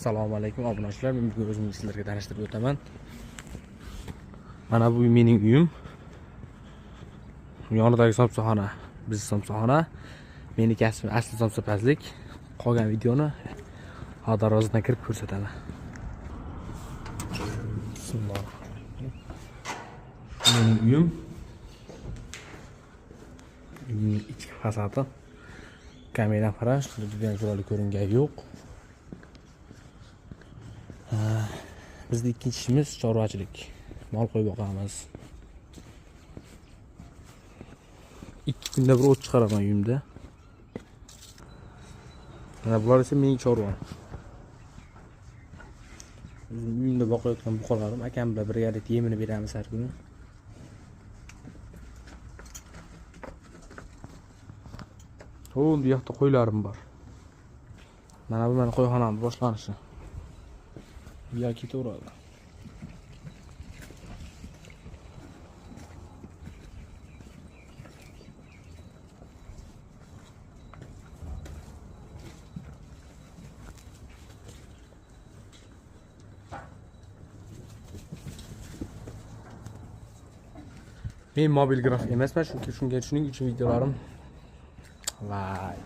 Assalomu alaykum obunachilar. Men bugun o'zimni sizlarga tanishtirib o'taman. Mana bu mening uyim. Yonidagi somsaxona, bizning somsaxona. Meni kasbim asli somsapazlik. Qolgan videoni darvozadan kirib ko'rsataman. Bismillahirrohmanirrohim. Mening uyim. Uyimning ichki fasadi. Kameradan qarash, juda ham chiroyli ko'ringani yo'q. Bizning ikkinchi ishimiz chorvachilik. Mol qo'y boqamiz. 2 kunda bir o't chiqaraman uyimda. Mana bular esa mening chorvam. Bizning uyimda boqayotgan buqalarim akam bilan birgalikda yemini beramiz har kuni. Bu yoqda qo'ylarim bor. Mana bu meni qo'yxonam boshlanishi. Ya ketaveradi. Men mobil grafik emasman, shuning uchun videolarim vay